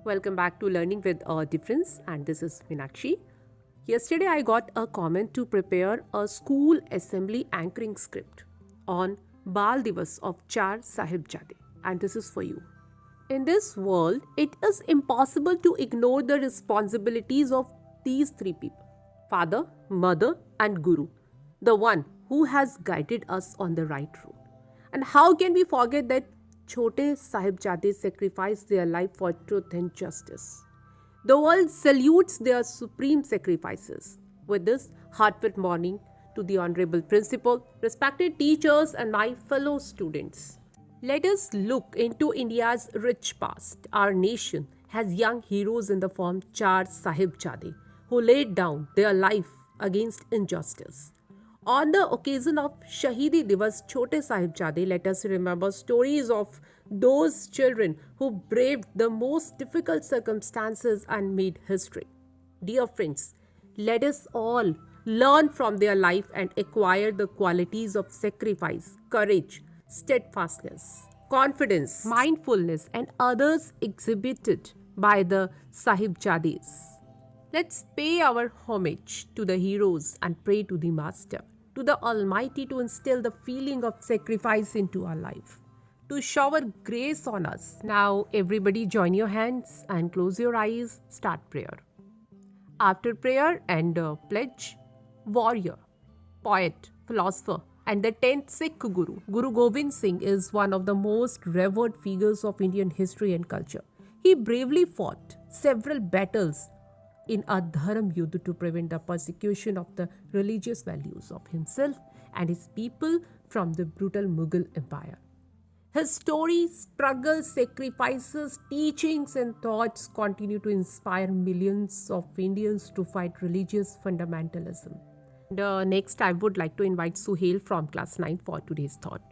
Welcome back to Learning with a Difference, and this is Meenakshi. Yesterday, I got a comment to prepare a school assembly anchoring script on Bal Diwas of Chaar Sahibzaade, and this is for you. In this world, it is impossible to ignore the responsibilities of these three people: father, mother, and guru, the one who has guided us on the right road. And how can we forget that Chote Sahibzade sacrificed their life for truth and justice? The world salutes their supreme sacrifices. With this heartfelt morning to the Honorable Principal, respected teachers, and my fellow students. Let us look into India's rich past. Our nation has young heroes in the form Chaar Sahibzade, who laid down their life against injustice. On the occasion of Shahidi Diwas Chote Sahibzade, let us remember stories of those children who braved the most difficult circumstances and made history. Dear friends, let us all learn from their life and acquire the qualities of sacrifice, courage, steadfastness, confidence, mindfulness, and others exhibited by the Sahibzades. Let's pay our homage to the heroes and pray to the Master, to the Almighty, to instill the feeling of sacrifice into our life, to shower grace on us. Now, everybody join your hands and close your eyes, start prayer. After prayer and pledge, warrior, poet, philosopher, and the 10th Sikh Guru, Guru Gobind Singh, is one of the most revered figures of Indian history and culture. He bravely fought several battles in a Dharam Yudh to prevent the persecution of the religious values of himself and his people from the brutal Mughal Empire. His stories, struggles, sacrifices, teachings, and thoughts continue to inspire millions of Indians to fight religious fundamentalism. Next, I would like to invite Suhail from class 9 for today's thought.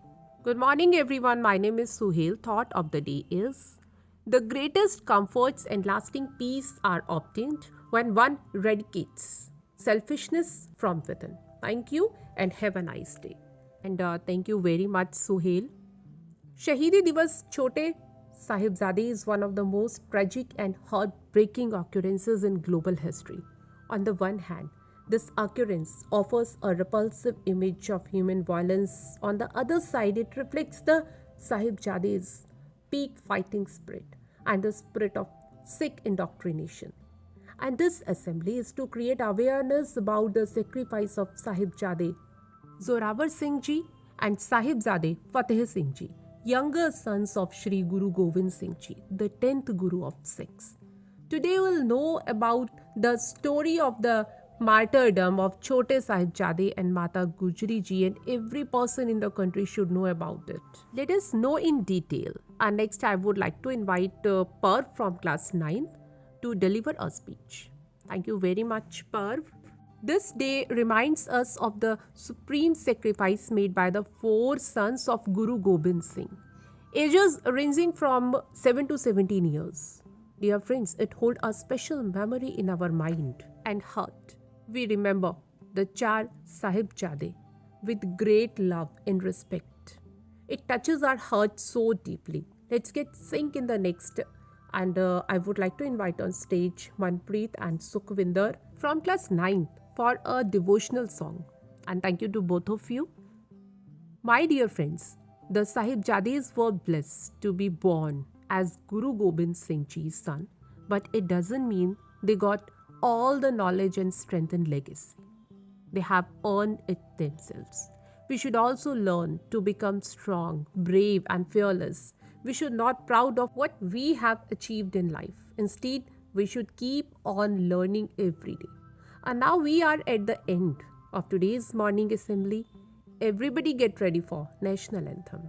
Good morning, everyone. My name is Suhail. Thought of the day is: the greatest comforts and lasting peace are obtained when one eradicates selfishness from within. Thank you and have a nice day. And thank you very much, Suhail. Shahidi Diwas Chote Sahibzade is one of the most tragic and heartbreaking occurrences in global history. On the one hand, this occurrence offers a repulsive image of human violence. On the other side, it reflects the Sahibzade's peak fighting spirit and the spirit of Sikh indoctrination. And this assembly is to create awareness about the sacrifice of Sahibzade Zorawar Singh Ji and Sahibzade Fateh Singh Ji, younger sons of Shri Guru Gobind Singh Ji, the 10th Guru of Sikhs. Today we'll know about the story of the martyrdom of Chote Sahibzade and Mata Gujri Ji, and every person in the country should know about it. Let us know in detail. And next, I would like to invite Parv from class 9 to deliver a speech. Thank you very much, Parv. This day reminds us of the supreme sacrifice made by the four sons of Guru Gobind Singh, ages ranging from 7 to 17 years. Dear friends, it holds a special memory in our mind and heart. We remember the Chaar Sahibzade with great love and respect. It touches our heart so deeply. Let's get sink in the next. And I would like to invite on stage Manpreet and Sukhvinder from class 9 for a devotional song. And thank you to both of you. My dear friends, the Sahibzades were blessed to be born as Guru Gobind Singh Ji's son, but it doesn't mean they got all the knowledge and strength and legacy. They have earned it themselves. We should also learn to become strong, brave, and fearless. We should not be proud of what we have achieved in life. Instead, we should keep on learning every day. And now we are at the end of today's morning assembly. Everybody get ready for National Anthem.